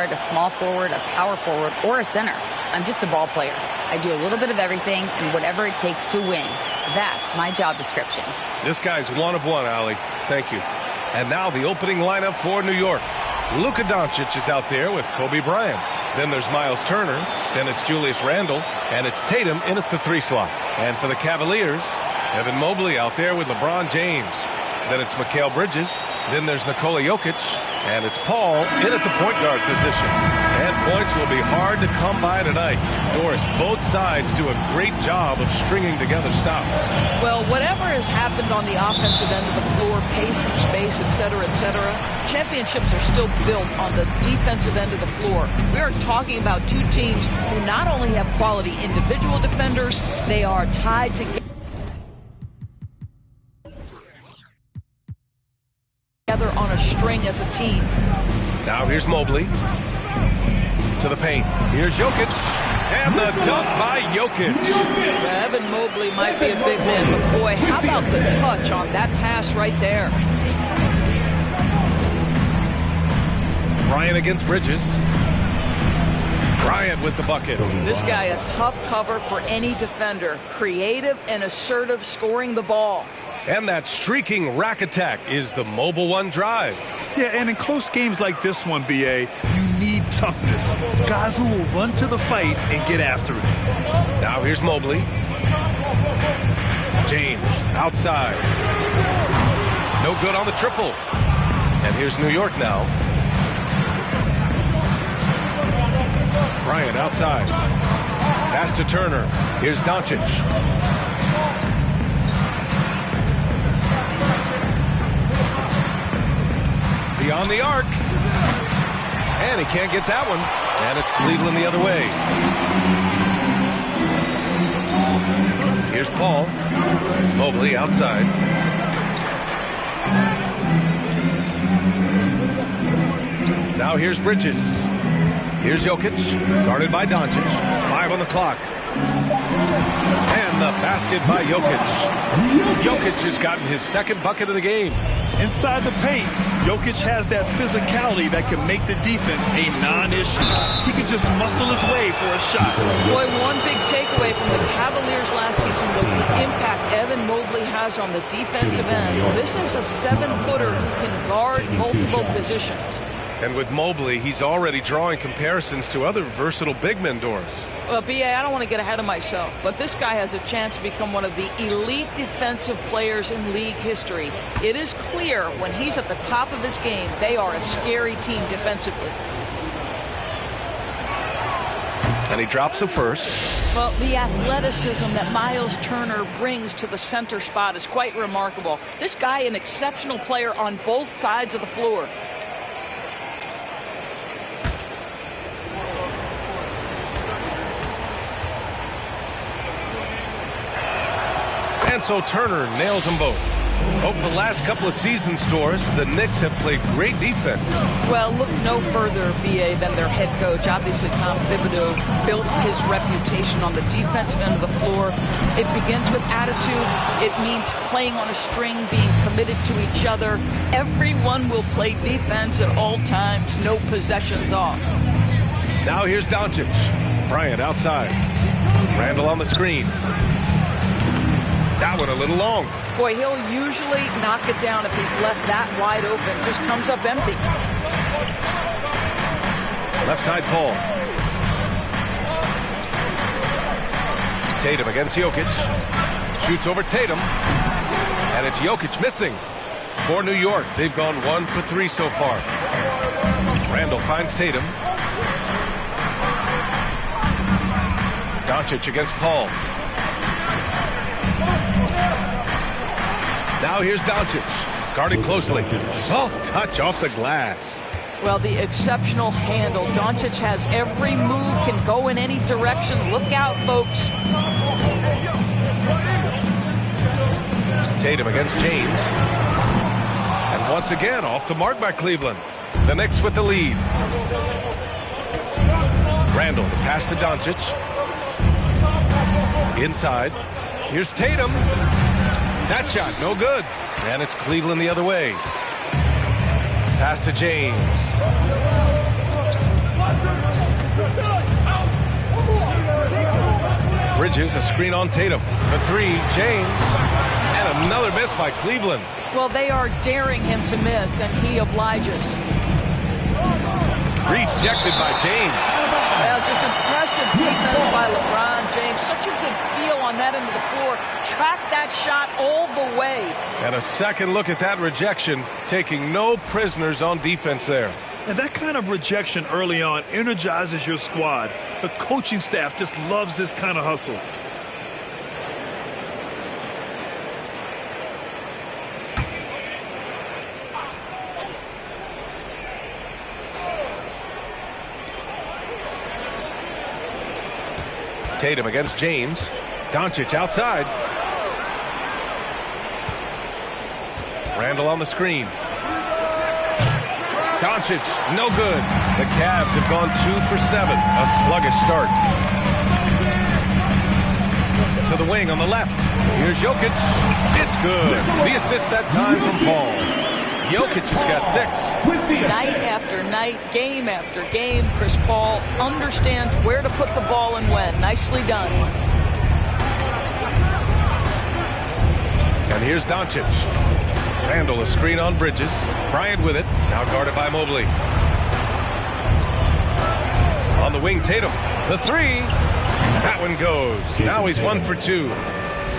guard, a small forward, a power forward, or a center. I'm just a ball player. I do a little bit of everything and whatever it takes to win. That's my job description. This guy's one of one, Allie. Thank you. And now the opening lineup for New York. Luka Doncic is out there with Kobe Bryant. Then there's Miles Turner. Then it's Julius Randle. And it's Tatum in at the 3 slot. And for the Cavaliers, Evan Mobley out there with LeBron James. Then it's Mikal Bridges. Then there's Nikola Jokic. And it's Paul in at the point guard position. And points will be hard to come by tonight. Doris, both sides do a great job of stringing together stops. Well, whatever has happened on the offensive end of the floor, pace and space, et cetera, championships are still built on the defensive end of the floor. We are talking about two teams who not only have quality individual defenders, they are tied together on a string as a team. Now here's Mobley to the paint. Here's Jokic. And the dunk by Jokic. Evan Mobley might be a big man, but boy, how about the touch on that pass right there? Bryant against Bridges. Bryant with the bucket. This guy a tough cover for any defender. Creative and assertive scoring the ball. And that streaking rack attack is the Mobile One drive. Yeah, and in close games like this one, BA, you need toughness. Guys who will run to the fight and get after it. Now here's Mobley. James outside. No good on the triple. And here's New York now. Bryant outside. Pass to Turner. Here's Doncic. Beyond the arc. And he can't get that one. And it's Cleveland the other way. Here's Paul. Mobley outside. Now here's Bridges. Here's Jokic. Guarded by Doncic. 5 on the clock. And the basket by Jokic. Jokic has gotten his second bucket of the game. Inside the paint, Jokic has that physicality that can make the defense a non-issue. He can just muscle his way for a shot. Boy, one big takeaway from the Cavaliers last season was the impact Evan Mobley has on the defensive end. This is a 7-footer who can guard multiple positions. And with Mobley, he's already drawing comparisons to other versatile big men, Doris. Well, B.A., I don't want to get ahead of myself, but this guy has a chance to become one of the elite defensive players in league history. It is clear when he's at the top of his game, they are a scary team defensively. And he drops the first. Well, the athleticism that Miles Turner brings to the center spot is quite remarkable. This guy, an exceptional player on both sides of the floor. And so Turner nails them both. Over the last couple of seasons, Doris, the Knicks have played great defense. Well, look no further, B.A., than their head coach. Obviously, Tom Thibodeau built his reputation on the defensive end of the floor. It begins with attitude. It means playing on a string, being committed to each other. Everyone will play defense at all times, no possessions off. Now here's Doncic. Bryant outside. Randle on the screen. That one a little long. Boy, he'll usually knock it down if he's left that wide open. Just comes up empty. Left side Paul. Tatum against Jokic. Shoots over Tatum. And it's Jokic missing. For New York, they've gone 1 for 3 so far. Randle finds Tatum. Doncic against Paul. Now here's Doncic, guarded closely. Soft touch off the glass. Well, the exceptional handle. Doncic has every move, can go in any direction. Look out, folks. Tatum against James. And once again, off the mark by Cleveland. The Knicks with the lead. Randle, the pass to Doncic. Inside. Here's Tatum. That shot, no good. And it's Cleveland the other way. Pass to James. Bridges, a screen on Tatum. For three, James. And another miss by Cleveland. Well, they are daring him to miss, and he obliges. Rejected by James. Well, just impressive defense by LeBron James. Such a good feel on that end of the floor. Tracked that shot all the way. And a second look at that rejection, taking no prisoners on defense there. And that kind of rejection early on energizes your squad. The coaching staff just loves this kind of hustle. Tatum against James. Doncic outside. Randall on the screen. Doncic, no good. The Cavs have gone 2 for 7. A sluggish start. To the wing on the left. Here's Jokic. It's good. The assist that time from Paul. Jokic has got 6. Night after night, game after game, Chris Paul understands where to put the ball and when. Nicely done. And here's Doncic. Randall, a screen on Bridges. Bryant with it. Now guarded by Mobley. On the wing, Tatum. The three. That one goes. Now he's 1 for 2.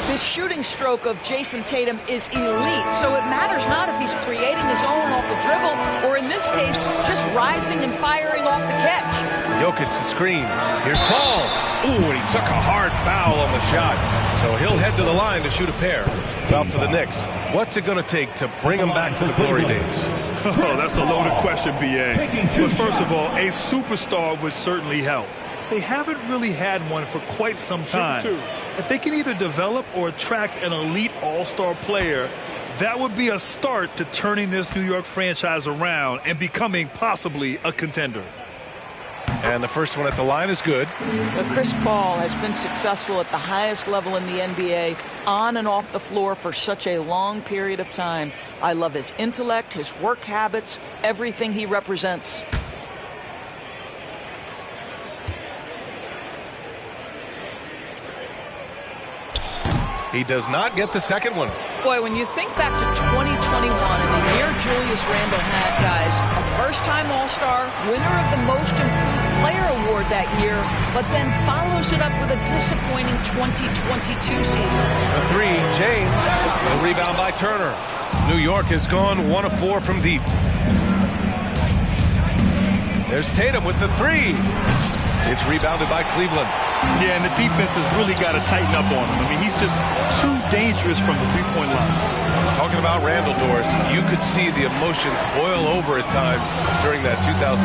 This shooting stroke of Jason Tatum is elite, so it matters not if he's creating his own off the dribble or, in this case, just rising and firing off the catch. Jokic the screen. Here's Paul. Ooh, and he took a hard foul on the shot. So he'll head to the line to shoot a pair. Foul for the Knicks. What's it going to take to bring them back to the glory days? Oh, that's a loaded question, B.A. But first of all, a superstar would certainly help. They haven't really had one for quite some time. If they can either develop or attract an elite all-star player, that would be a start to turning this New York franchise around and becoming possibly a contender. And the first one at the line is good. But Chris Paul has been successful at the highest level in the NBA, on and off the floor for such a long period of time. I love his intellect, his work habits, everything he represents. He does not get the second one. Boy, when you think back to 2021 and the year Julius Randle had, guys, a first-time All-Star, winner of the Most Improved Player Award that year, but then follows it up with a disappointing 2022 season. The three, James. The rebound by Turner. New York has gone 1 of 4 from deep. There's Tatum with the three. It's rebounded by Cleveland. Yeah, and the defense has really got to tighten up on him. I mean, he's just too dangerous from the three-point line. Talking about Randall, Doris, you could see the emotions boil over at times during that 2022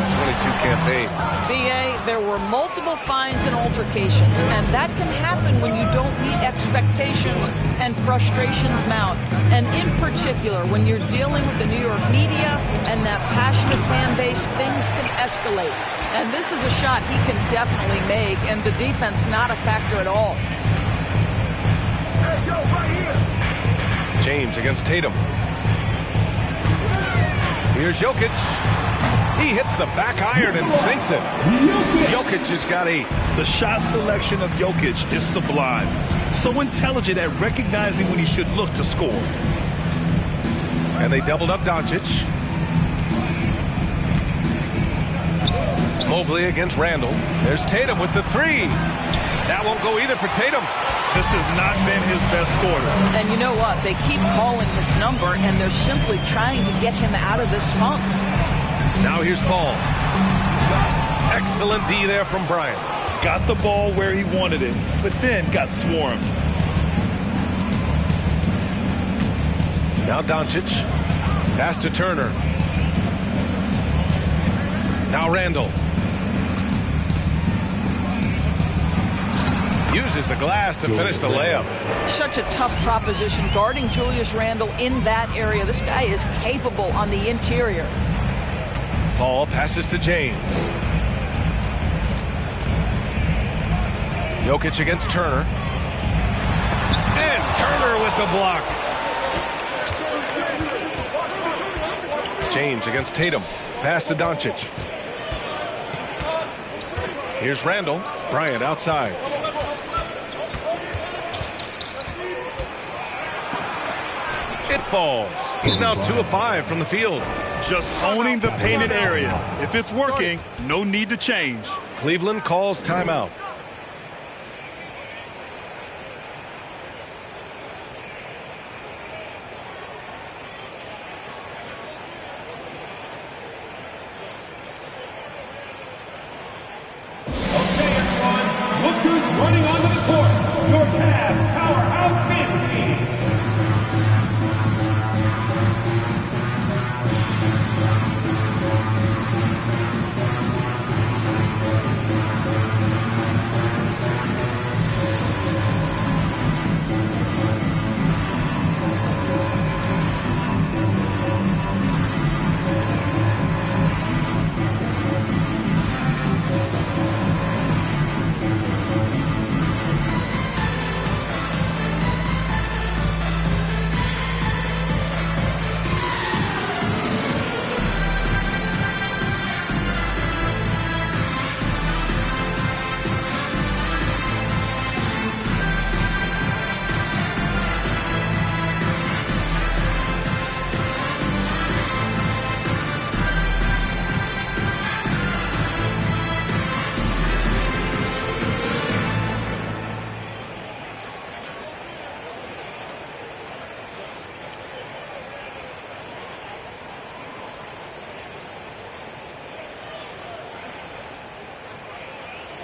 campaign. B.A., there were multiple fines and altercations, and that can happen when you don't meet expectations and frustrations mount. And in particular, when you're dealing with the New York media and that passionate fan base, things can escalate. And this is a shot he can definitely make, and the defense not a factor at all. Hey, yo, right here. James against Tatum. Here's Jokic. He hits the back iron and sinks it. Jokic has got 8. The shot selection of Jokic is sublime. So intelligent at recognizing when he should look to score. And they doubled up Doncic. Mobley against Randall. There's Tatum with the three. That won't go either for Tatum. This has not been his best quarter. And you know what? They keep calling his number, and they're simply trying to get him out of this funk. Now here's Paul. Excellent D there from Bryant. Got the ball where he wanted it, but then got swarmed. Now Doncic. Pass to Turner. Now Randall. Uses the glass to finish the layup. Such a tough proposition guarding Julius Randle in that area. This guy is capable on the interior. Paul passes to James. Jokic against Turner. And Turner with the block. James against Tatum. Pass to Doncic. Here's Randall. Bryant outside. falls. He's now 2 of 5 from the field. Just owning the painted area. If it's working, no need to change. Cleveland calls timeout. Look who's running onto the court. Your Cavs powerhouse fantasy.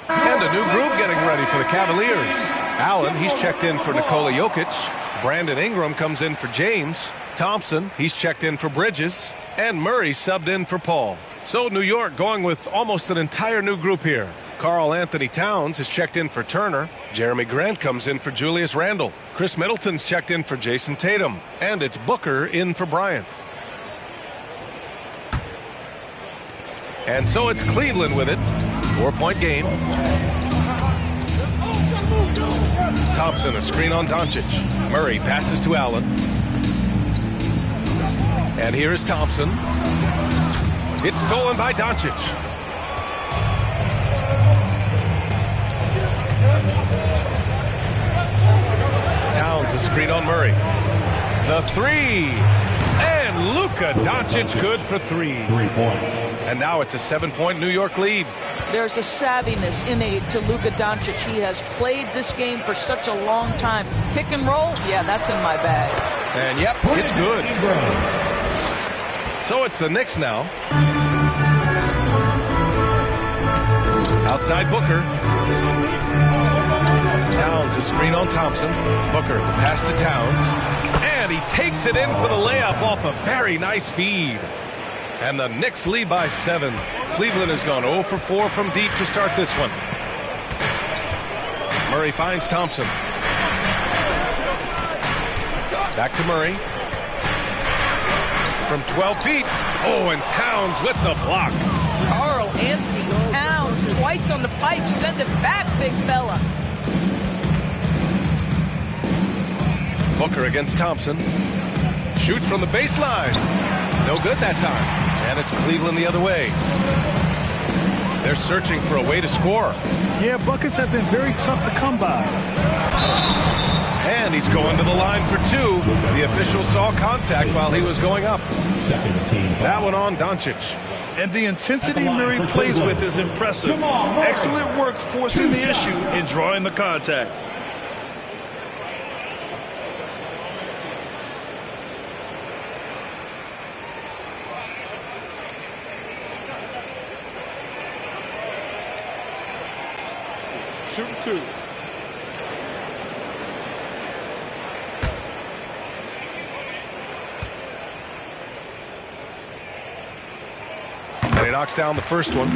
And a new group getting ready for the Cavaliers. Allen, he's checked in for Nikola Jokic. Brandon Ingram comes in for James. Thompson, he's checked in for Bridges. And Murray subbed in for Paul. So New York going with almost an entire new group here. Karl Anthony Towns is checked in for Turner. Jeremy Grant comes in for Julius Randle. Chris Middleton's checked in for Jason Tatum. And it's Booker in for Bryant. And so it's Cleveland with it. 4-point game. Thompson, a screen on Doncic. Murray passes to Allen. And here is Thompson. It's stolen by Doncic. Towns, a screen on Murray. The three. And Luka Doncic good for 3. 3 points. And now it's a 7-point New York lead. There's a savviness innate to Luka Doncic. He has played this game for such a long time. Pick and roll, yeah, that's in my bag. And yep, it's good. So it's the Knicks now. Outside Booker. Towns, a screen on Thompson. Booker, the pass to Towns. And he takes it in for the layup off a very nice feed. And the Knicks lead by 7. Cleveland has gone 0 for 4 from deep to start this one. Murray finds Thompson. Back to Murray. From 12 feet. Oh, and Towns with the block. Karl Anthony Towns twice on the pipe. Send it back, big fella. Booker against Thompson. Shoots from the baseline. No good that time. And it's Cleveland the other way. They're searching for a way to score. Yeah, buckets have been very tough to come by. And he's going to the line for 2. The official saw contact while he was going up. That one on Doncic. And the intensity Murray plays with is impressive. Excellent work forcing the issue and drawing the contact. Shooting 2. And he knocks down the first one.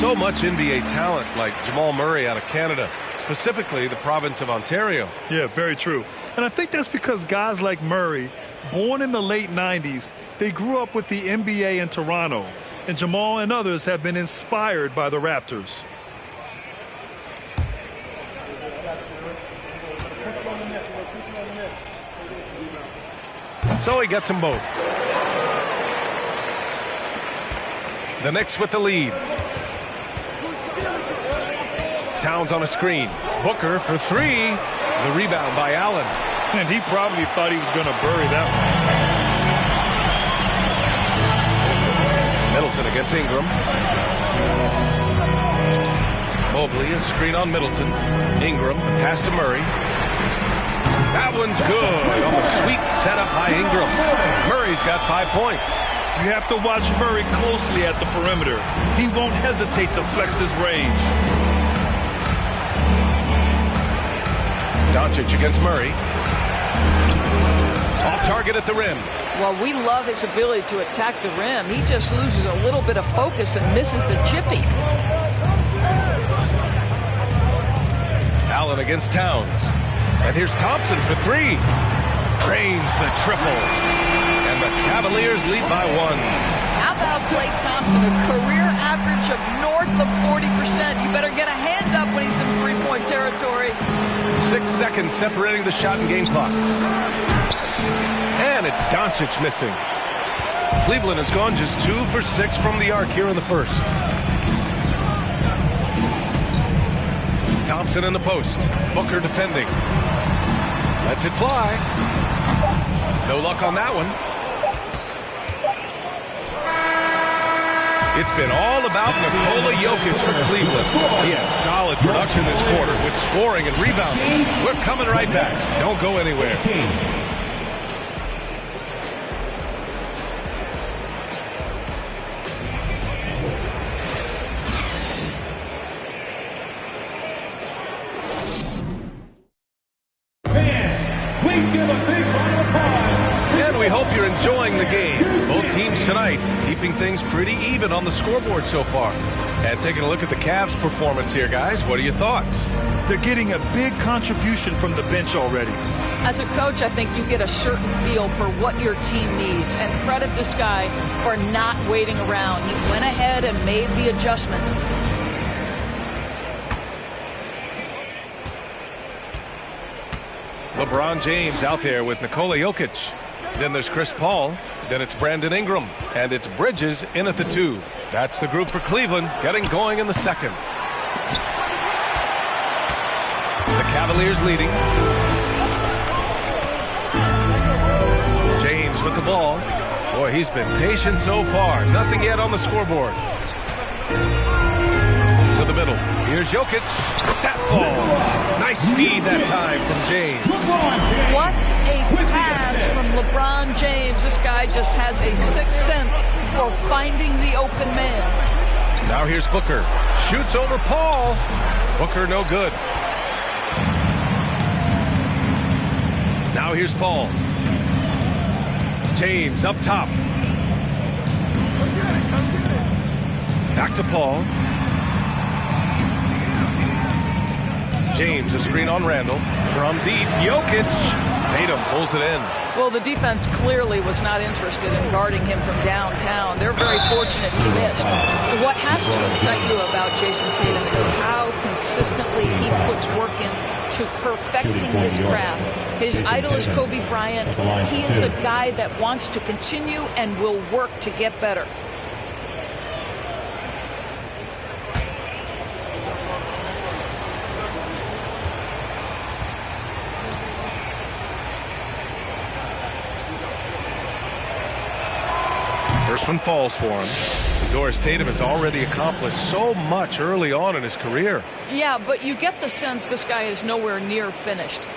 So much NBA talent like Jamal Murray out of Canada, specifically the province of Ontario. Yeah, very true. And I think that's because guys like Murray, born in the late 90s, they grew up with the NBA in Toronto. And Jamal and others have been inspired by the Raptors. So he gets them both. The Knicks with the lead. Towns on a screen. Booker for 3. The rebound by Allen. And he probably thought he was going to bury that one. Thompson against Ingram. Mobley, a screen on Middleton. Ingram, the pass to Murray. That one's good on the sweet setup by Ingram. Murray's got 5 points. You have to watch Murray closely at the perimeter. He won't hesitate to flex his range. Doncic against Murray. Off target at the rim. Well, we love his ability to attack the rim. He just loses a little bit of focus and misses the chippy. Allen against Towns. And here's Thompson for 3. Drains the triple. And the Cavaliers lead by 1. How about Klay Thompson, a career average of north of 40%. You better get a hand up when he's in three-point territory. 6 seconds separating the shot and game clocks. And it's Doncic missing. Cleveland has gone just 2 for 6 from the arc here in the first. Thompson in the post. Booker defending. Lets it fly. No luck on that one. It's been all about Nikola Jokic for Cleveland. He had solid production this quarter with scoring and rebounding. We're coming right back. Don't go anywhere. And we hope you're enjoying the game. Both teams tonight keeping things pretty even on the scoreboard so far. And taking a look at the Cavs' performance here, guys. What are your thoughts? They're getting a big contribution from the bench already. As a coach, I think you get a certain feel for what your team needs. And credit this guy for not waiting around. He went ahead and made the adjustment. LeBron James out there with Nikola Jokic. Then there's Chris Paul. Then it's Brandon Ingram. And it's Bridges in at the 2. That's the group for Cleveland getting going in the second. The Cavaliers leading. James with the ball. Boy, he's been patient so far. Nothing yet on the scoreboard. To the middle. Here's Jokic. That falls. Nice feed that time from James. What a pass from LeBron James. This guy just has a sixth sense for finding the open man. Now here's Booker. Shoots over Paul. Booker no good. Now here's Paul. James up top. Back to Paul. James, a screen on Randall. From deep, Jokic. Tatum pulls it in. Well, the defense clearly was not interested in guarding him from downtown. They're very fortunate he missed. What has to excite you about Jason Tatum is how consistently he puts work into perfecting his craft. His idol is Kobe Bryant. He is a guy that wants to continue and will work to get better. First one falls for him. Doris Tatum has already accomplished so much early on in his career. Yeah, but you get the sense this guy is nowhere near finished.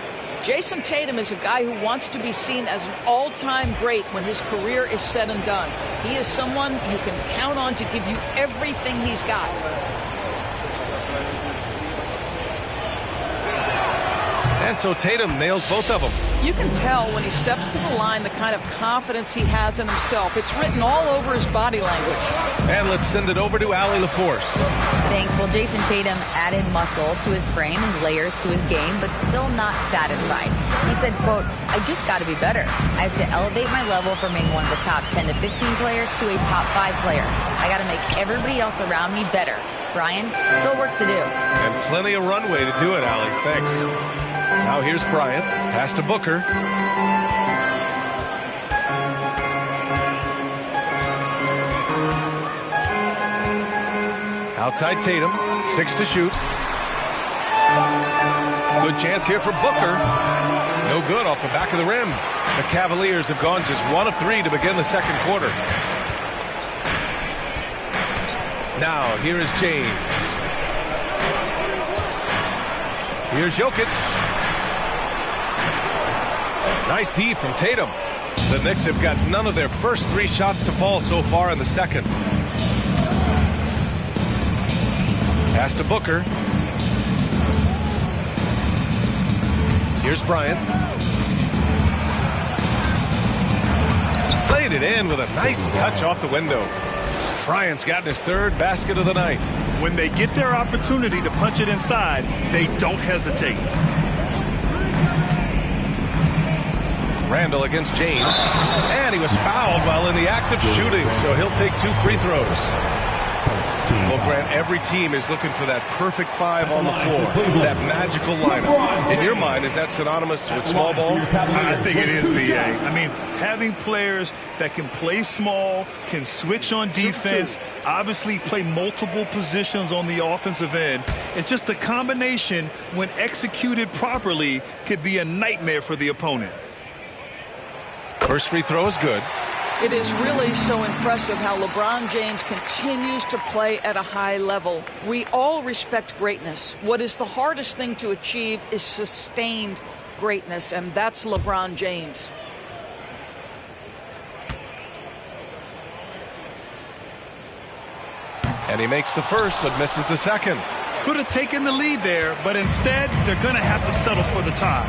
Jason Tatum is a guy who wants to be seen as an all-time great when his career is said and done. He is someone you can count on to give you everything he's got. And so Tatum nails both of them. You can tell when he steps to the line the kind of confidence he has in himself. It's written all over his body language. And let's send it over to Allie LaForce. Thanks. Well, Jason Tatum added muscle to his frame and layers to his game, but still not satisfied. He said, quote, "I just got to be better. I have to elevate my level from being one of the top 10 to 15 players to a top 5 player. I got to make everybody else around me better. Brian, still work to do." And plenty of runway to do it, Allie. Thanks. Now here's Bryant. Pass to Booker. Outside Tatum. 6 to shoot. Good chance here for Booker. No good off the back of the rim. The Cavaliers have gone just 1 of 3 to begin the second quarter. Now, here is James. Here's Jokic. Nice D from Tatum. The Knicks have got none of their first 3 shots to fall so far in the second. Pass to Booker. Here's Bryant. Played it in with a nice touch off the window. Bryant's gotten his 3rd basket of the night. When they get their opportunity to punch it inside, they don't hesitate. Randall against James. And he was fouled while in the act of shooting, so he'll take 2 free throws. Well, Grant, every team is looking for that perfect 5 on the floor, that magical lineup. In your mind, is that synonymous with small ball? I think it is, B.A. I mean, having players that can play small, can switch on defense, obviously play multiple positions on the offensive end. It's just a combination, when executed properly, could be a nightmare for the opponent. First free throw is good. It is really so impressive how LeBron James continues to play at a high level. We all respect greatness. What is the hardest thing to achieve is sustained greatness, and that's LeBron James. And he makes the first, but misses the second. Could have taken the lead there, but instead, they're going to have to settle for the tie.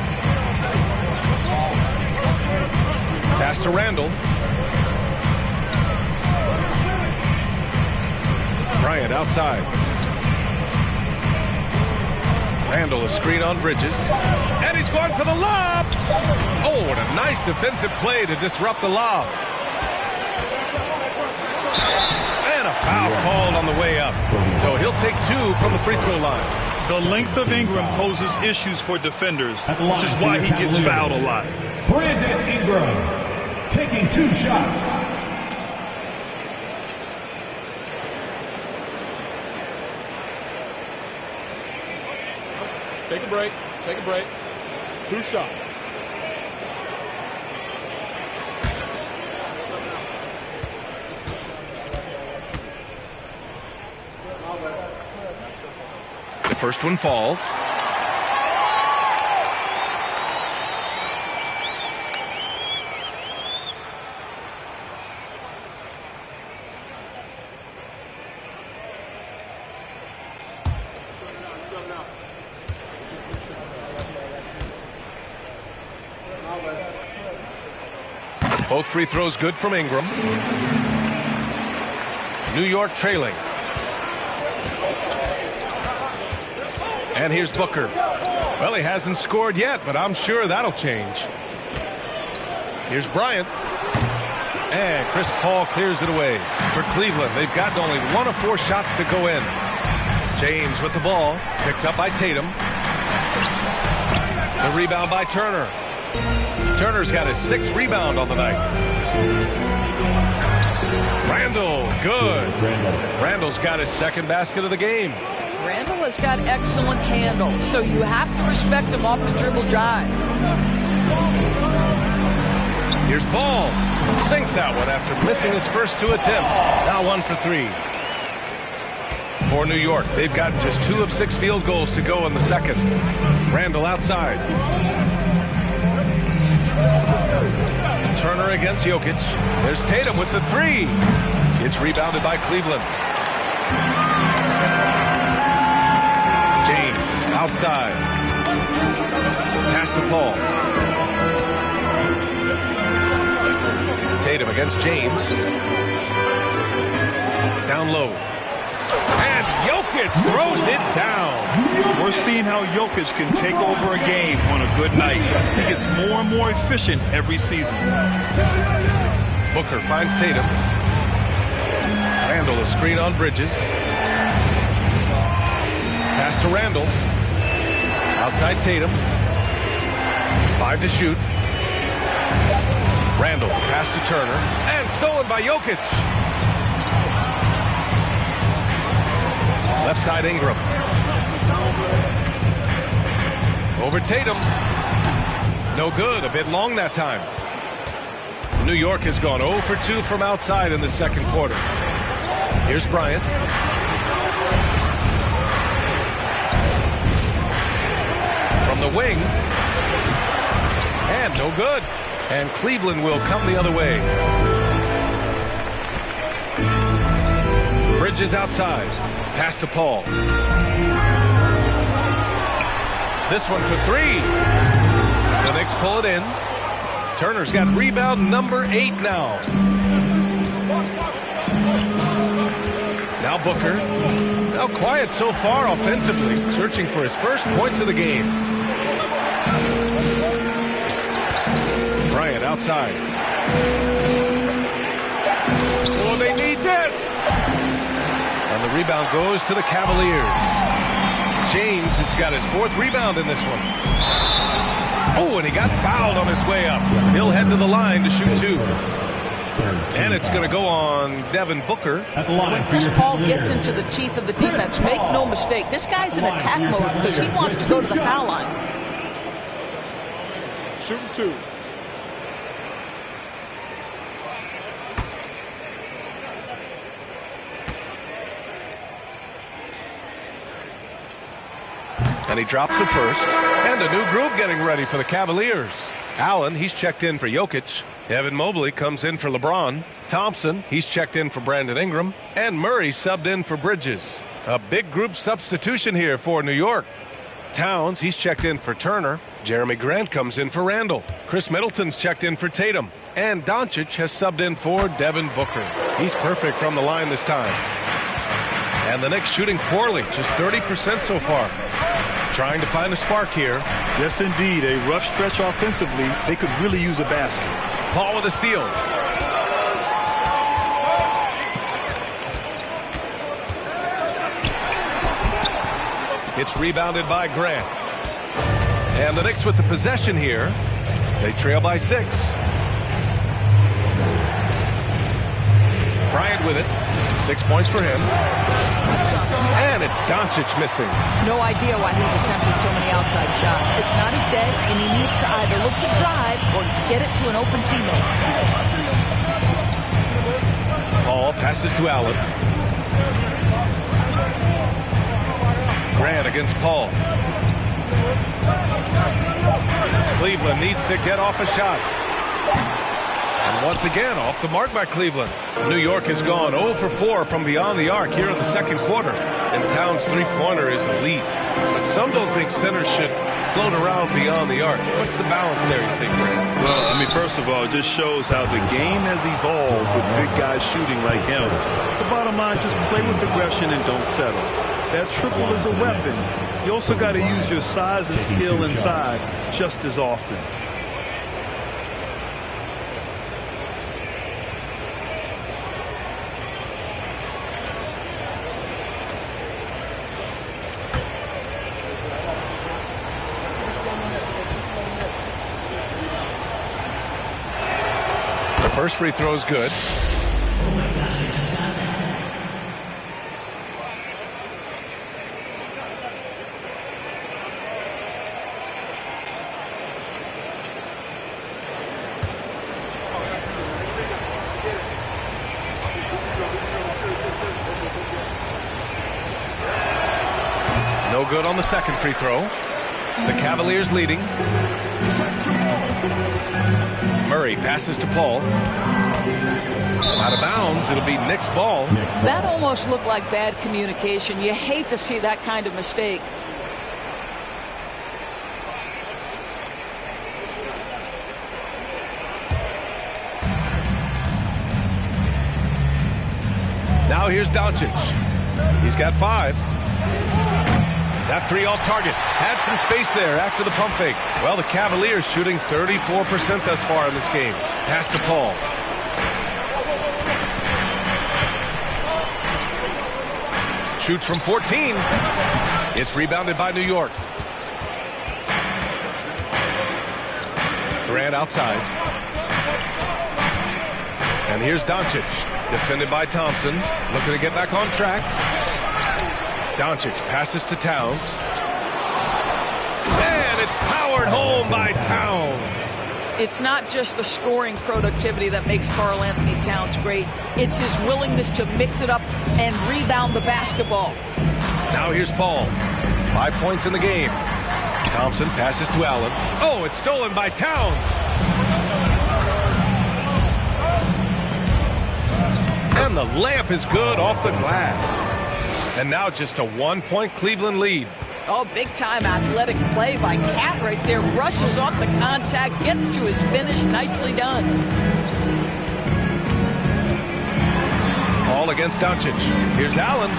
Pass to Randall. Bryant outside. Randall a screen on Bridges. And he's going for the lob. Oh, what a nice defensive play to disrupt the lob. And a foul called on the way up. So he'll take 2 from the free throw line. The length of Ingram poses issues for defenders, which is why he gets fouled a lot. Brandon Ingram taking 2 shots. Take a break. Take a break. 2 shots. The first one falls. Both free throws good from Ingram. New York trailing. And here's Booker. Well, he hasn't scored yet, but I'm sure that'll change. Here's Bryant. And Chris Paul clears it away. For Cleveland, they've gotten only 1 of 4 shots to go in. James with the ball. Picked up by Tatum. The rebound by Turner. Turner's got his 6th rebound on the night. Randall, good. Randall's got his 2nd basket of the game. Randall has got excellent handle, so you have to respect him off the dribble drive. Here's Paul. Sinks that one after missing his first 2 attempts. Now 1 for 3. For New York, they've got just 2 of 6 field goals to go in the second. Randall outside. Turner against Jokic. There's Tatum with the 3. It's rebounded by Cleveland. James outside. Pass to Paul. Tatum against James. Down low. And Jokic throws it down. We're seeing how Jokic can take over a game on a good night. He gets more and more efficient every season. Booker finds Tatum. Randall a screen on Bridges. Pass to Randall. Outside Tatum. 5 to shoot. Randall pass to Turner. And stolen by Jokic. Left side Ingram. Over Tatum. No good. A bit long that time. New York has gone 0 for 2 from outside in the second quarter. Here's Bryant. the wing. And no good. And Cleveland will come the other way. Bridges outside. Pass to Paul. This one for three. The Knicks pull it in. Turner's got rebound number 8 now. Now Booker. Now quiet so far offensively, searching for his first points of the game. Bryant outside. Oh, they need this. And the rebound goes to the Cavaliers. James has got his 4th rebound in this one. Oh, and he got fouled on his way up. He'll head to the line to shoot 2. And it's going to go on Devin Booker. When Chris Paul gets into the teeth of the defense, make no mistake, this guy's in attack mode because he wants to go to the foul line. Shooting 2. And he drops the first. And a new group getting ready for the Cavaliers. Allen, he's checked in for Jokic. Evan Mobley comes in for LeBron. Thompson, he's checked in for Brandon Ingram. And Murray subbed in for Bridges. A big group substitution here for New York. Towns, he's checked in for Turner. Jeremy Grant comes in for Randall. Chris Middleton's checked in for Tatum. And Doncic has subbed in for Devin Booker. He's perfect from the line this time. And the Knicks shooting poorly, just 30% so far. Trying to find a spark here. Yes, indeed. A rough stretch offensively. They could really use a basket. Paul with a steal. It's rebounded by Grant. And the Knicks with the possession here. They trail by 6. Bryant with it. 6 points for him. And it's Doncic missing. No idea why he's attempting so many outside shots. It's not his day, and he needs to either look to drive or get it to an open teammate. Paul passes to Allen. Grant against Paul. Cleveland needs to get off a shot. And once again, off the mark by Cleveland. New York has gone 0 for 4 from beyond the arc here in the second quarter. And Towns' three-pointer is elite. But some don't think centers should float around beyond the arc. What's the balance there, you think, Brad? Well, I mean, first of all, it just shows how the game has evolved with big guys shooting like him. The bottom line, just play with aggression and don't settle. That triple is a weapon. You also got to use your size and skill inside just as often. First free throw is good. No good on the second free throw. The Cavaliers leading. Murray passes to Paul. Out of bounds. It'll be Knicks ball. That almost looked like bad communication. You hate to see that kind of mistake. Now here's Doncic. He's got 5. That 3 off target. Had some space there after the pump fake. Well, the Cavaliers shooting 34% thus far in this game. Pass to Paul. Shoots from 14. It's rebounded by New York. Grant outside. And here's Doncic. Defended by Thompson. Looking to get back on track. Doncic passes to Towns. And it's powered home by Towns. It's not just the scoring productivity that makes Karl-Anthony Towns great. It's his willingness to mix it up and rebound the basketball. Now here's Paul. 5 points in the game. Thompson passes to Allen. Oh, it's stolen by Towns. And the layup is good off the glass. And now just a 1-point Cleveland lead. Oh, big-time athletic play by Cat right there. Rushes off the contact, gets to his finish. Nicely done. All against Doncic. Here's Allen.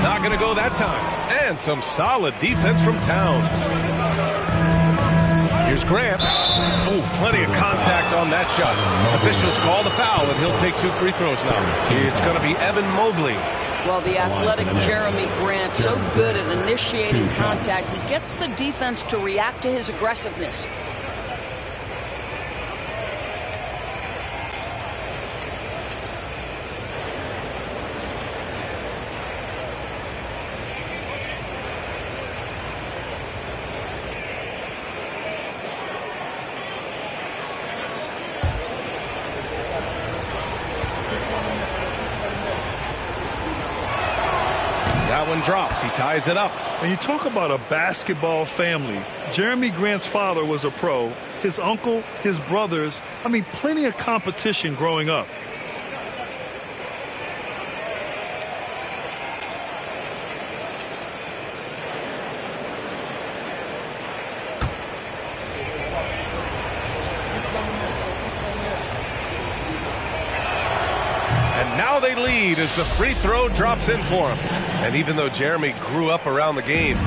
Not going to go that time. And some solid defense from Towns. Here's Grant. Oh, plenty of contact on that shot. Officials call the foul, and he'll take 2 free throws now. It's going to be Evan Mobley. Well, the athletic Jeremy Grant, so good at initiating contact. He gets the defense to react to his aggressiveness. That one drops. He ties it up. And you talk about a basketball family. Jeremy Grant's father was a pro. His uncle, his brothers. I mean, plenty of competition growing up. Now they lead as the free throw drops in for him. And even though Jeremy grew up around the game,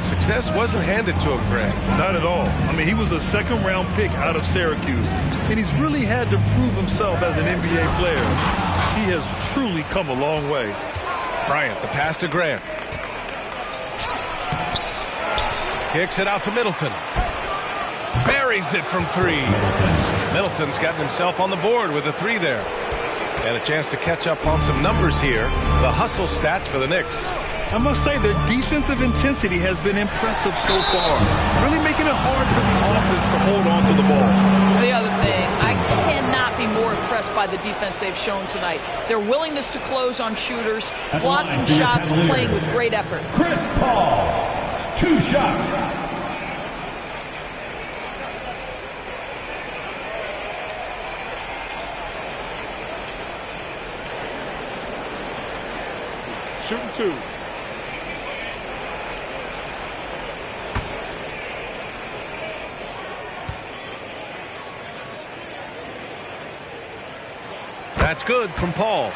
success wasn't handed to him, Grant. Not at all. I mean, he was a second-round pick out of Syracuse, and he's really had to prove himself as an NBA player. He has truly come a long way. Bryant, the pass to Grant. Kicks it out to Middleton. Buries it from 3. Middleton's gotten himself on the board with a 3 there. And a chance to catch up on some numbers here. The hustle stats for the Knicks. I must say their defensive intensity has been impressive so far. Really making it hard for the offense to hold on to the ball. The other thing, I cannot be more impressed by the defense they've shown tonight. Their willingness to close on shooters, blocking shots, playing with great effort. Chris Paul, 2 shots. Shooting 2. That's good from Paul.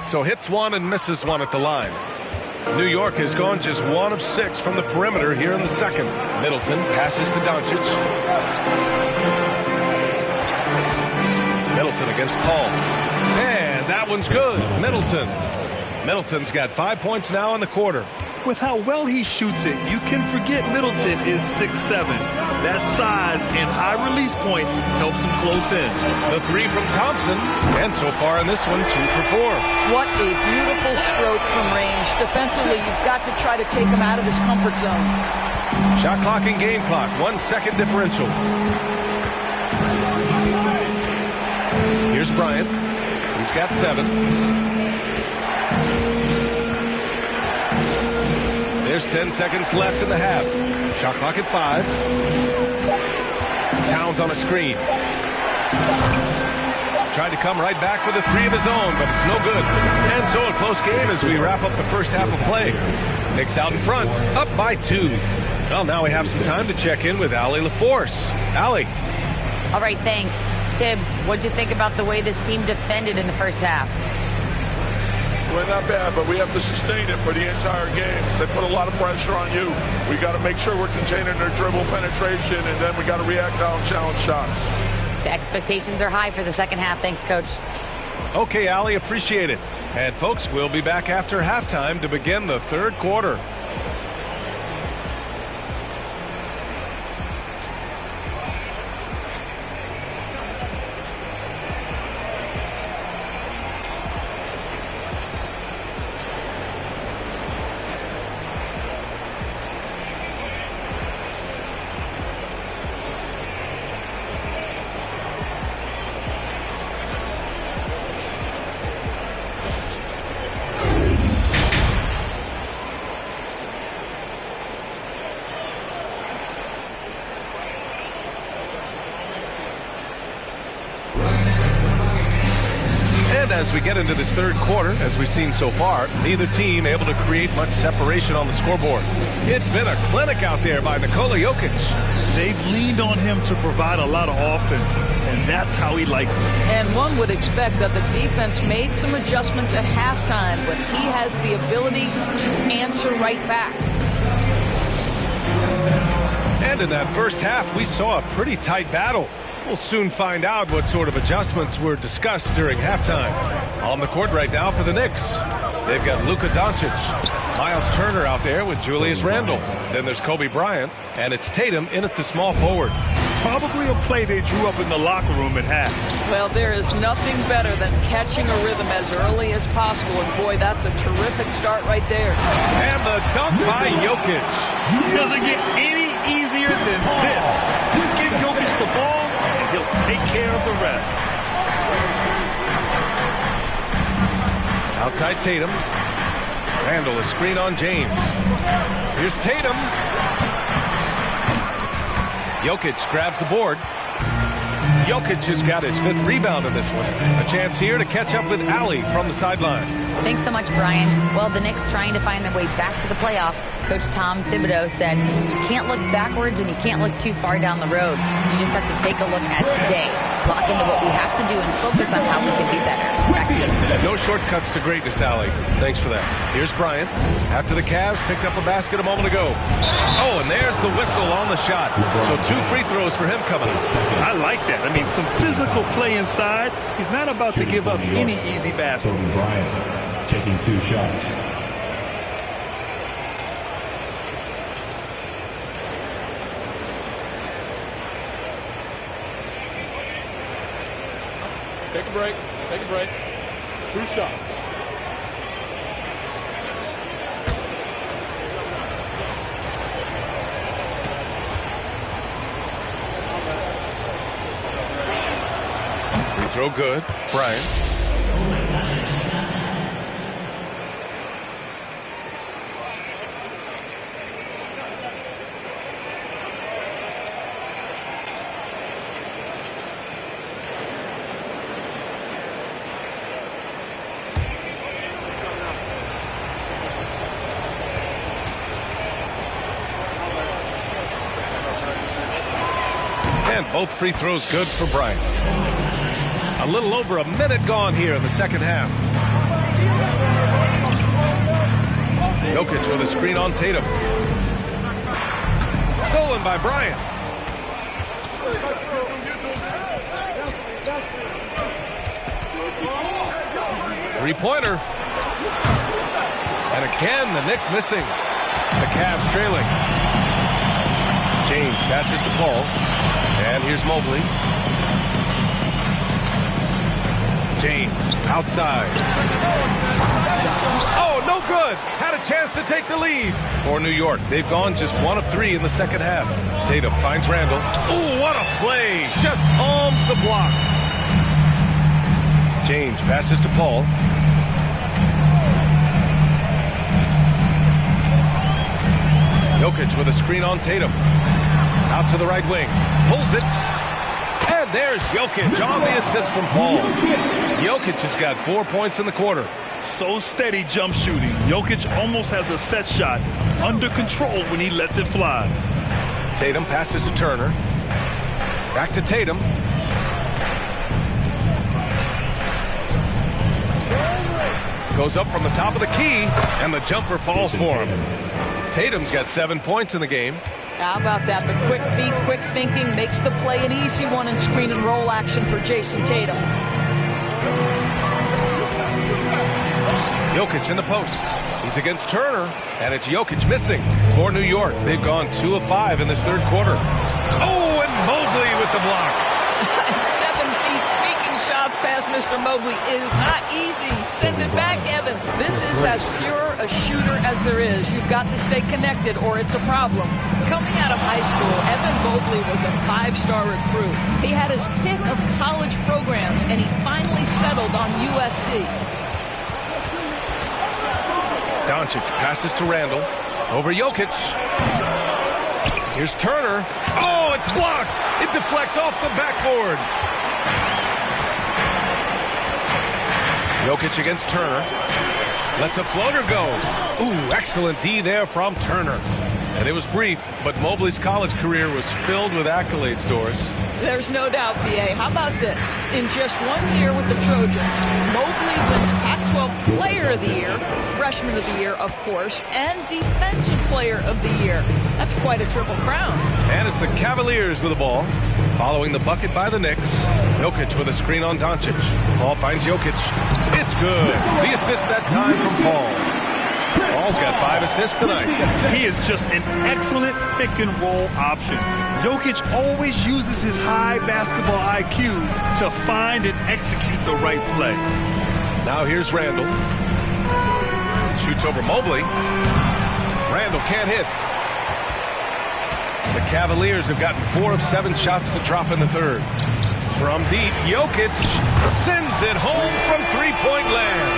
So hits 1 and misses 1 at the line. New York has gone just 1 of 6 from the perimeter here in the second. Middleton passes to Doncic. Middleton against Paul. And that one's good. Middleton's got 5 points now in the quarter. With how well he shoots it, you can forget Middleton is 6'7". That size and high release point helps him close in. The 3 from Thompson, and so far in this one, 2 for 4. What a beautiful stroke from range. Defensively, you've got to try to take him out of his comfort zone. Shot clock and game clock, 1 second differential. Here's Bryant. He's got 7. There's 10 seconds left in the half. Shot clock at 5. Towns on a screen. Tried to come right back with a 3 of his own, but it's no good. And so a close game as we wrap up the first half of play. Knicks out in front, up by 2. Well, now we have some time to check in with Allie LaForce. Allie. All right, thanks. Tibbs, what'd you think about the way this team defended in the first half? Well, not bad, but we have to sustain it for the entire game. They put a lot of pressure on you. We got to make sure we're containing their dribble penetration, and then we got to react on challenge shots. The expectations are high for the second half. Thanks, Coach. Okay, Allie, appreciate it. And, folks, we'll be back after halftime to begin the third quarter. as we get into this third quarter, as we've seen so far, neither team able to create much separation on the scoreboard. It's been a clinic out there by Nikola Jokic. They've leaned on him to provide a lot of offense, and that's how he likes it. And one would expect that the defense made some adjustments at halftime, but he has the ability to answer right back. And in that first half, we saw a pretty tight battle. We'll soon find out what sort of adjustments were discussed during halftime. On the court right now for the Knicks, they've got Luka Doncic, Miles Turner out there with Julius Randle. Then there's Kobe Bryant, and it's Tatum in at the small forward. Probably a play they drew up in the locker room at half. Well, there is nothing better than catching a rhythm as early as possible, and boy, that's a terrific start right there. And the dunk by Jokic. Doesn't get any easier than this. Just give Jokic the ball, and he'll take care of the rest. Outside Tatum. Randle, a screen on James. Here's Tatum. Jokic grabs the board. Jokic has got his 5th rebound in this one. A chance here to catch up with Allie from the sideline. Thanks so much, Brian. Well, the Knicks trying to find their way back to the playoffs. Coach Tom Thibodeau said, you can't look backwards and you can't look too far down the road. You just have to take a look at today, lock into what we have to do, and focus on how we can be better. Back to you. No shortcuts to greatness, Allie. Thanks for that. Here's Bryant. After the Cavs picked up a basket a moment ago. Oh, and there's the whistle on the shot. So 2 free throws for him coming up. I like that. I mean, some physical play inside. He's not about to give up any easy baskets. Kobe Bryant taking 2 shots. Take a break. Take a break. 2 shots. Free throw good. Bryant. Both free throws good for Bryant. A little over a minute gone here in the second half. Jokic with a screen on Tatum. Stolen by Bryant. Three-pointer. And again, the Knicks missing. The Cavs trailing. James passes to Paul. And here's Mobley. James outside. Oh, no good. Had a chance to take the lead. For New York, they've gone just 1 of 3 in the second half. Tatum finds Randle. Oh, what a play. Just palms the block. James passes to Paul. Jokic with a screen on Tatum. Out to the right wing. Pulls it. And there's Jokic on the assist from Paul. Jokic has got 4 points in the quarter. So steady jump shooting. Jokic almost has a set shot under control when he lets it fly. Tatum passes to Turner. Back to Tatum. Goes up from the top of the key, and the jumper falls for him. Tatum's got 7 points in the game. How about that? The quick feet, quick thinking makes the play an easy one in screen and roll action for Jason Tatum. Jokic in the post. He's against Turner, and it's Jokic missing for New York. They've gone 2 of 5 in this third quarter. Oh, and Mobley with the block. 7 feet sneaking shots past Mr. Mobley is not easy. Send it back, Evan. This is as pure a shooter as there is. You've got to stay connected or it's a problem. Coming out of high school, Evan Mobley was a 5-star recruit. He had his pick of college programs, and he finally settled on USC. Doncic passes to Randle. Over Jokic. Here's Turner. Oh, it's blocked. It deflects off the backboard. Jokic against Turner. Lets a floater go. Ooh, excellent D there from Turner. And it was brief, but Mobley's college career was filled with accolades, Doris. There's no doubt, B.A. How about this? In just 1 year with the Trojans, Mobley wins Pac-12 Player of the Year, Freshman of the Year, of course, and Defensive Player of the Year. That's quite a triple crown. And it's the Cavaliers with the ball. Following the bucket by the Knicks. Jokic with a screen on Doncic. Paul finds Jokic. It's good. The assist that time from Paul. Paul's got 5 assists tonight. He is just an excellent pick-and-roll option. Jokic always uses his high basketball IQ to find and execute the right play. Now here's Randall. Shoots over Mobley. Randall can't hit. The Cavaliers have gotten 4 of 7 shots to drop in the third. From deep, Jokic sends it home from three-point land.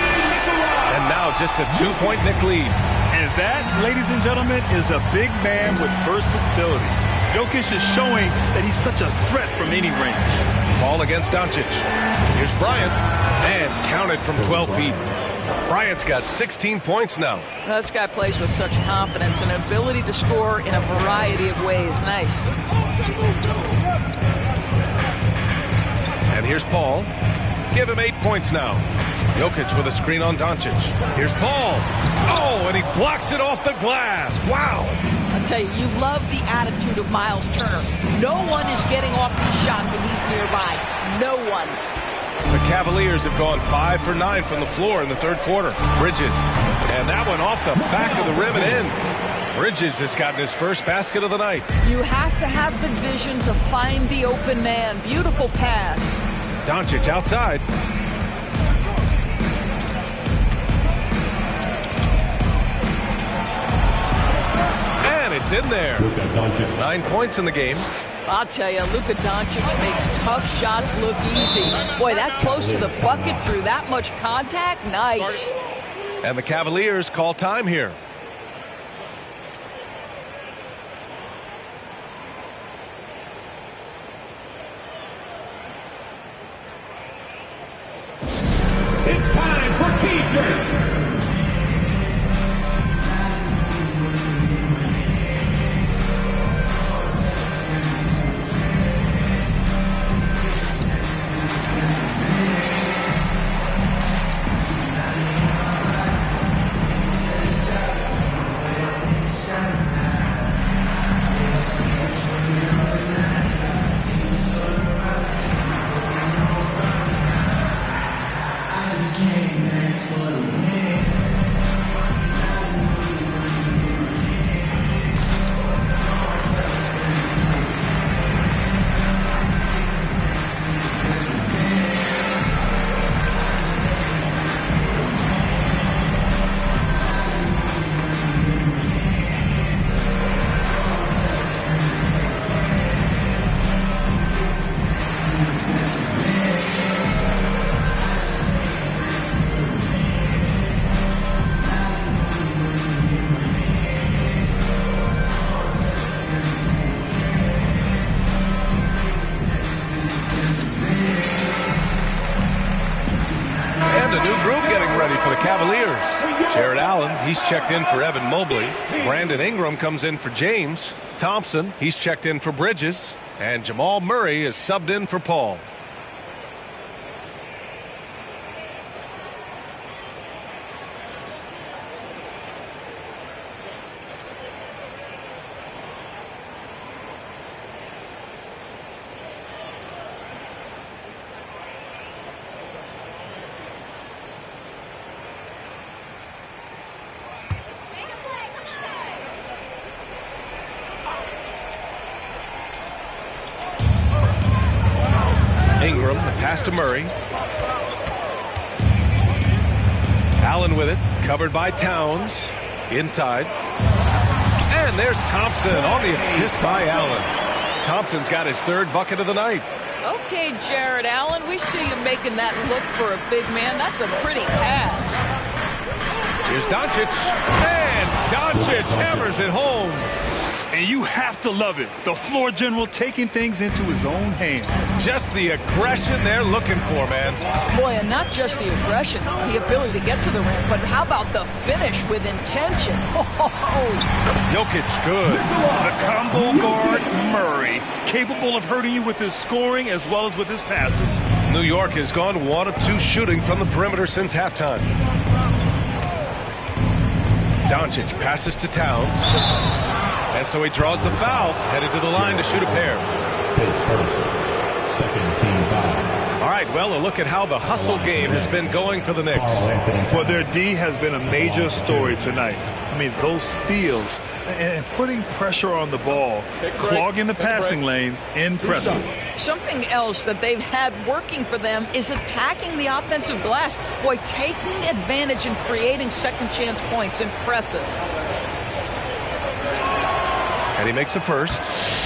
And now just a 2-point Knick lead. And that, ladies and gentlemen, is a big man with versatility. Jokic is showing that he's such a threat from any range. Ball against Doncic. Here's Bryant. And counted from 12 feet. Bryant's got 16 points now. This guy plays with such confidence and ability to score in a variety of ways. Nice. And here's Paul. Give him 8 points now. Jokic with a screen on Doncic. Here's Paul. Oh, and he blocks it off the glass. Wow. I tell you, you love the attitude of Miles Turner. No one is getting off these shots when he's nearby. No one. The Cavaliers have gone 5 for 9 from the floor in the third quarter. Bridges. And that one off the back of the rim and in. Bridges has gotten his first basket of the night. You have to have the vision to find the open man. Beautiful pass. Doncic outside. And it's in there. 9 points in the game. I'll tell you, Luka Doncic makes tough shots look easy. Boy, that close to the bucket through that much contact, nice. And the Cavaliers call time here. It's time for T-shirts. Jared Allen, he's checked in for Evan Mobley. Brandon Ingram comes in for James. Thompson, he's checked in for Bridges. And Jamal Murray is subbed in for Paul. Ingram, the pass to Murray. Allen with it, covered by Towns. Inside. And there's Thompson on the assist by Allen. Thompson's got his third bucket of the night. Okay, Jared Allen, we see you making that look for a big man. That's a pretty pass. Here's Doncic. And Doncic hammers it home. And you have to love it. The floor general taking things into his own hands. Just the aggression they're looking for, man. Boy, and not just the aggression, the ability to get to the rim, but how about the finish with intention? Jokic, good. The combo guard, Murray, capable of hurting you with his scoring as well as with his passing. New York has gone 1 of 2 shooting from the perimeter since halftime. Doncic passes to Towns. And so he draws the foul, headed to the line to shoot a pair. His first, second team foul. All right, well, a look at how the hustle game has been going for the Knicks. Well, their D has been a major story tonight. I mean, those steals and putting pressure on the ball, clogging the passing lanes, impressive. Something else that they've had working for them is attacking the offensive glass. Boy, taking advantage and creating second chance points. Impressive. And he makes the first.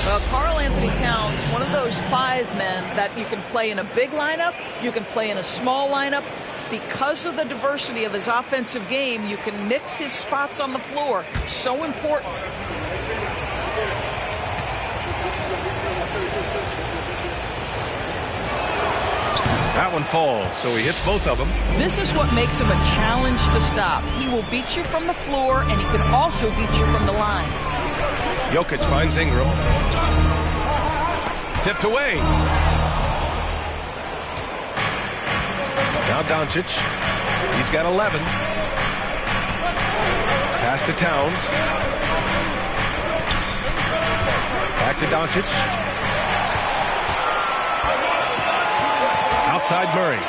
Well, Karl Anthony Towns, one of those 5 men that you can play in a big lineup, you can play in a small lineup. Because of the diversity of his offensive game, you can mix his spots on the floor. So important. That one falls, so he hits both of them. This is what makes him a challenge to stop. He will beat you from the floor, and he can also beat you from the line. Jokic finds Ingram. Tipped away. Now Doncic. He's got 11. Pass to Towns. Back to Doncic. Outside Murray.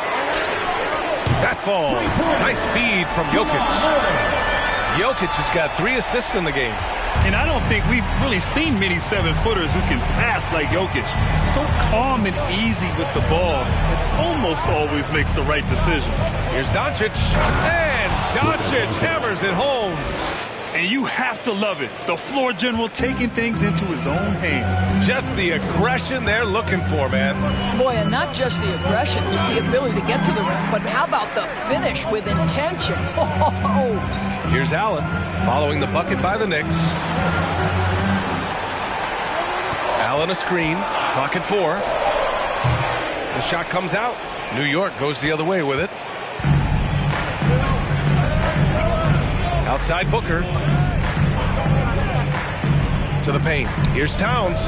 That falls. Nice feed from Jokic. Jokic has got 3 assists in the game. And I don't think we've really seen many 7-footers who can pass like Jokic. So calm and easy with the ball. It almost always makes the right decision. Here's Doncic. And Doncic hammers it home. And you have to love it. The floor general taking things into his own hands. Just the aggression they're looking for, man. Boy, and not just the aggression, the ability to get to the rim, but how about the finish with intention? Here's Allen following the bucket by the Knicks. Allen a screen. Clock at 4. The shot comes out. New York goes the other way with it. Outside Booker. To the paint. Here's Towns.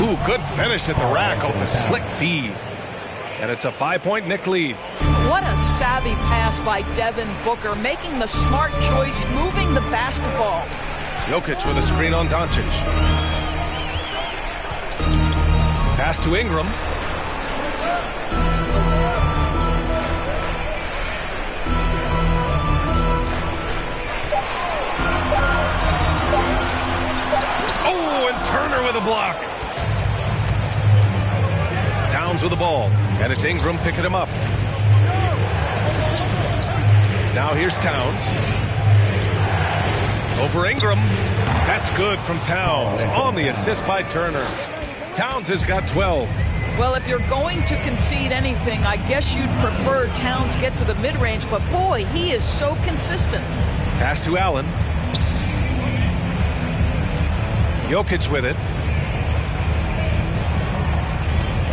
Ooh, good finish at the rack off the slick feed. And it's a 5-point Knick lead. What a savvy pass by Devin Booker, making the smart choice, moving the basketball. Jokic with a screen on Doncic. Pass to Ingram. Oh, and Turner with a block. Towns with the ball, and it's Ingram picking him up. Now here's Towns. Over Ingram. That's good from Towns on the assist by Turner. Towns has got 12. Well, if you're going to concede anything, I guess you'd prefer Towns get to the mid-range, but boy, he is so consistent. Pass to Allen. Jokic with it.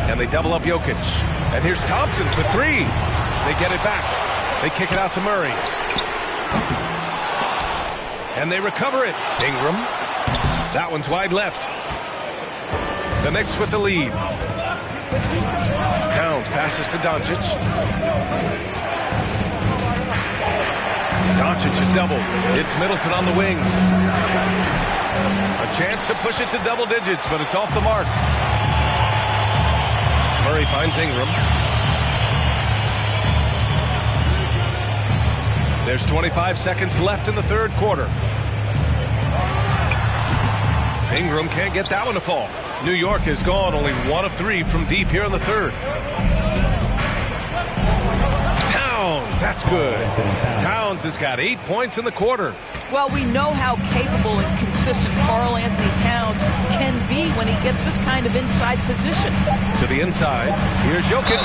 And they double up Jokic. And here's Thompson for 3. They get it back. They kick it out to Murray. And they recover it. Ingram. That one's wide left. The Knicks with the lead. Towns passes to Doncic. Doncic is doubled. It's Middleton on the wing. A chance to push it to double digits, but it's off the mark. Murray finds Ingram. There's 25 seconds left in the third quarter. Ingram can't get that one to fall. New York has gone only 1 of 3 from deep here in the third. Towns, that's good. Towns has got 8 points in the quarter. Well, we know how capable and consistent Karl Anthony Towns can be when he gets this kind of inside position. To the inside, here's Jokic.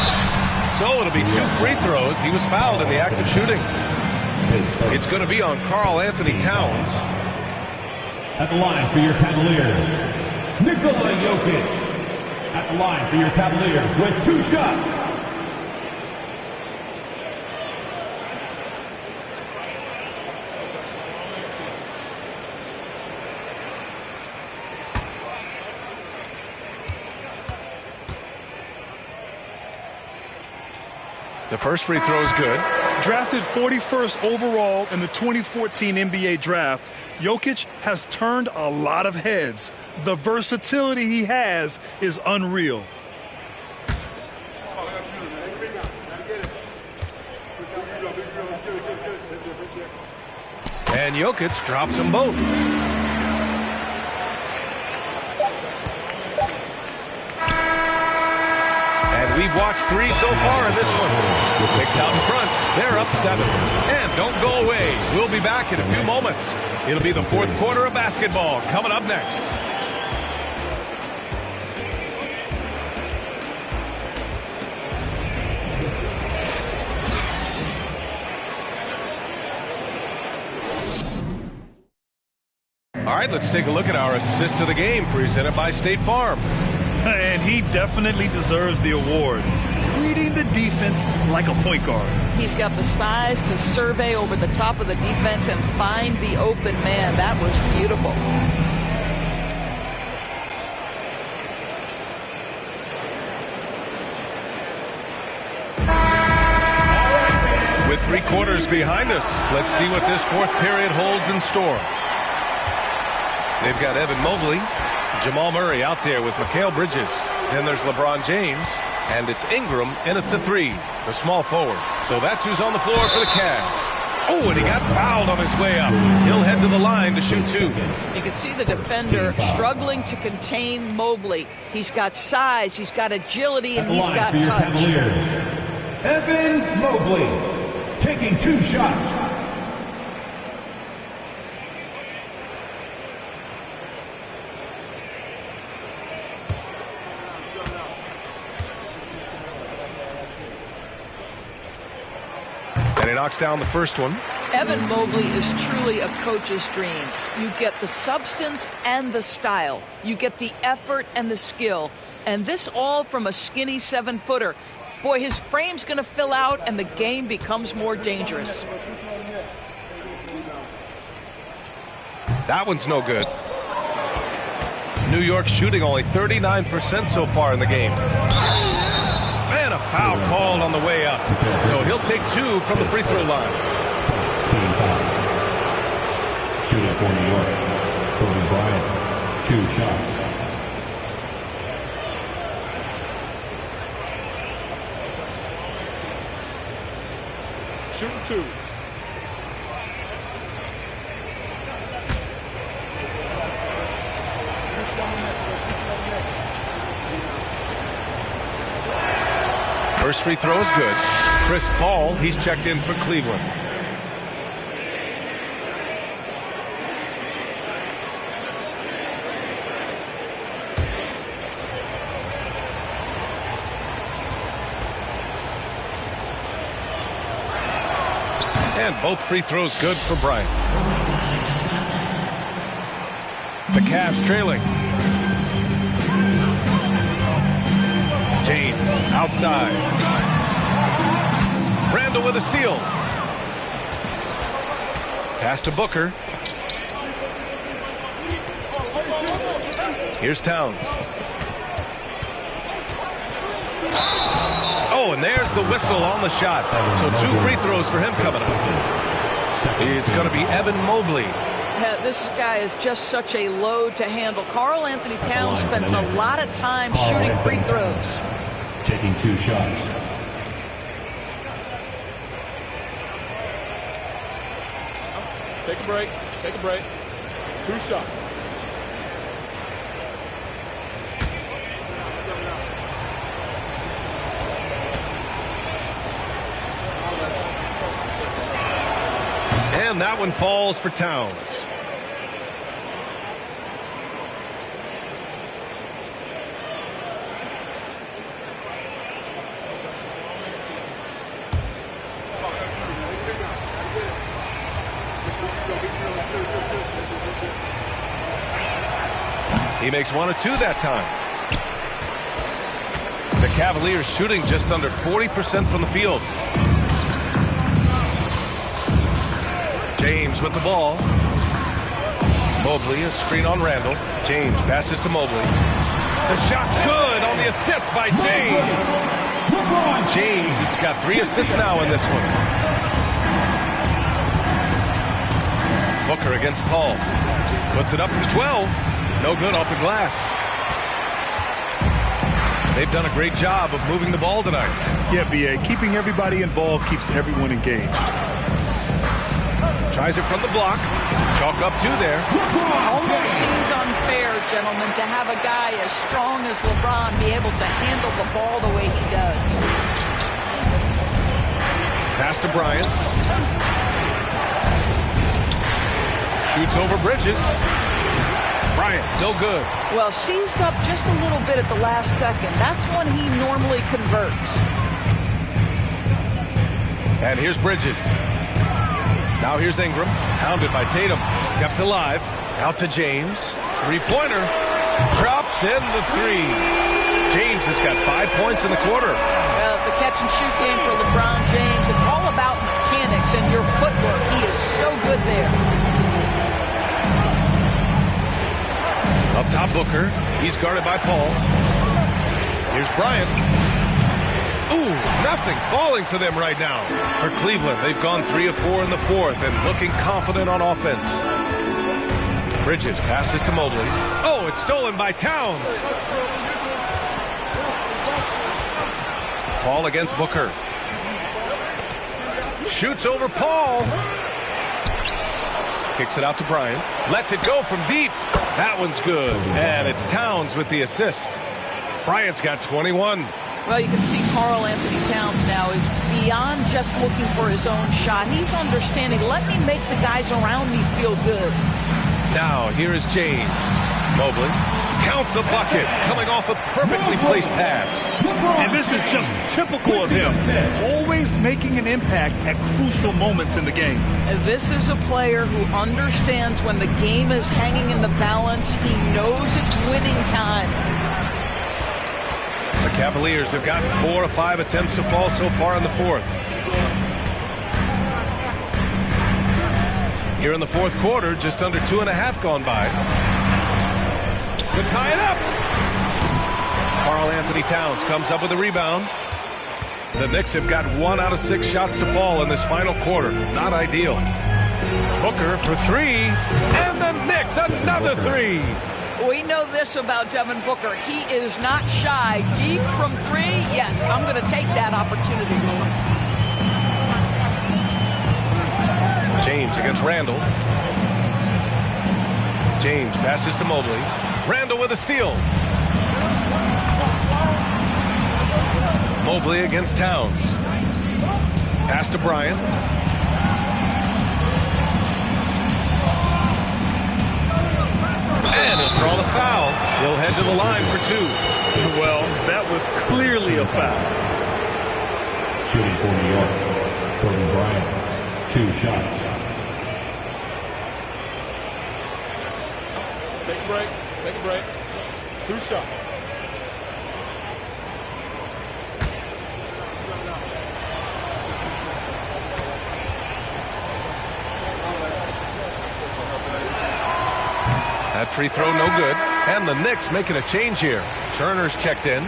So it'll be 2 free throws. He was fouled in the act of shooting. It's going to be on Karl Anthony Towns. At the line for your Cavaliers, Nikola Jokic. At the line for your Cavaliers with 2 shots. The first free throw is good. Drafted 41st overall in the 2014 NBA draft, Jokic has turned a lot of heads. The versatility he has is unreal. And Jokic drops them both. We've watched 3 so far in this one. Kicks out in front. They're up 7. And don't go away. We'll be back in a few moments. It'll be the 4th quarter of basketball coming up next. All right, let's take a look at our assist of the game presented by State Farm. And he definitely deserves the award. Reading the defense like a point guard. He's got the size to survey over the top of the defense and find the open man. That was beautiful. With 3 quarters behind us, let's see what this 4th period holds in store. They've got Evan Mobley, Jamal Murray out there with Mikal Bridges. Then there's LeBron James, and it's Ingram in at the 3, the small forward. So that's who's on the floor for the Cavs. Oh, and he got fouled on his way up. He'll head to the line to shoot 2. You can see the defender struggling to contain Mobley. He's got size, he's got agility, and he's got touch. Evan Mobley taking 2 shots. And he knocks down the first one. Evan Mobley is truly a coach's dream. You get the substance and the style. You get the effort and the skill. And this all from a skinny 7-footer. Boy, his frame's going to fill out and the game becomes more dangerous. That one's no good. New York shooting only 39% so far in the game. And a foul called on the way up. So he'll take 2 from the free throw line. Team foul. Shooting for New York, Kobe Bryant, 2 shots. Shooting 2. First free throw is good. Chris Paul, he's checked in for Cleveland. And both free throws good for Bryant. The Cavs trailing. James outside. Randall with a steal. Pass to Booker. Here's Towns. Oh, and there's the whistle on the shot. So 2 free throws for him coming up. It's going to be Evan Mobley. This guy is just such a load to handle. Karl Anthony Towns spends a lot of time shooting free throws. Taking 2 shots. Take a break. Take a break. 2 shots. And that one falls for Towns. He makes 1 of 2 that time. The Cavaliers shooting just under 40% from the field. James with the ball. Mobley, a screen on Randall. James passes to Mobley. The shot's good on the assist by James. James has got 3 assists now in this one. Booker against Paul. Puts it up from 12. No good off the glass. They've done a great job of moving the ball tonight. Yeah, B.A. Keeping everybody involved keeps everyone engaged. Tries it from the block. Chalk up 2 there. Almost seems unfair, gentlemen, to have a guy as strong as LeBron be able to handle the ball the way he does. Pass to Bryant. Shoots over Bridges. Bryant, no good. Well, seized up just a little bit at the last second. That's when he normally converts. And here's Bridges. Now here's Ingram, hounded by Tatum. Kept alive. Out to James. Three-pointer. Drops in the 3. James has got 5 points in the quarter. Well, the catch-and-shoot game for LeBron James, it's all about mechanics and your footwork. He is so good there. Up top, Booker. He's guarded by Paul. Here's Bryant. Ooh, nothing falling for them right now. For Cleveland, they've gone 3 of 4 in the fourth and looking confident on offense. Bridges passes to Mobley. Oh, it's stolen by Towns. Paul against Booker. Shoots over Paul. Kicks it out to Bryant. Lets it go from deep. That one's good. And it's Towns with the assist. Bryant's got 21. Well, you can see Karl Anthony Towns now is beyond just looking for his own shot. He's understanding, let me make the guys around me feel good. Now, here is James. Mobley. Count the bucket. Coming off a perfectly placed pass. And this is just typical of him. Always making an impact at crucial moments in the game. And this is a player who understands when the game is hanging in the balance. He knows it's winning time. The Cavaliers have gotten 4 of 5 attempts to fall so far in the fourth. Here in the fourth quarter, just under 2.5 gone by. To tie it up. Karl Anthony Towns comes up with a rebound. The Knicks have got 1 out of 6 shots to fall in this final quarter. Not ideal. Booker for 3. And the Knicks another 3. We know this about Devin Booker. He is not shy. Deep from 3, yes, I'm going to take that opportunity. James against Randall. James passes to Mobley. Randall with a steal. Mobley against Towns. Pass to Bryant. And he'll draw the foul. He'll head to the line for 2. Well, that was clearly a foul. Shooting for New York, Kobe Bryant, 2 shots. Take a break. Take a break. 2 shots. That free throw no good. And the Knicks making a change here. Turner's checked in.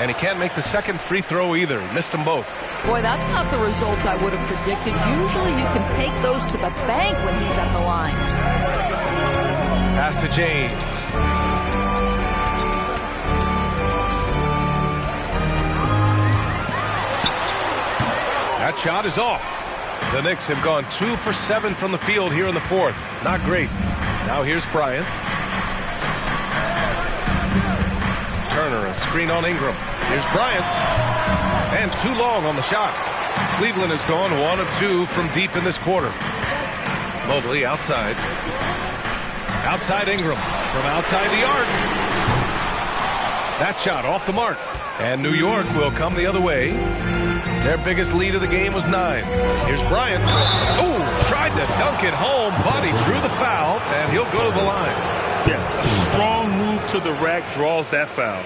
And he can't make the second free throw either. He missed them both. Boy, that's not the result I would have predicted. Usually you can take those to the bank when he's at the line. Pass to James. That shot is off. The Knicks have gone 2 for 7 from the field here in the fourth. Not great. Now here's Bryant. Turner, a screen on Ingram. Here's Bryant. And too long on the shot. Cleveland has gone 1 of 2 from deep in this quarter. Mobley outside. Outside Ingram. From outside the arc. That shot off the mark. And New York will come the other way. Their biggest lead of the game was 9. Here's Bryant. Oh, tried to dunk it home, but he drew the foul, and he'll go to the line. Yeah, a strong move to the rack draws that foul.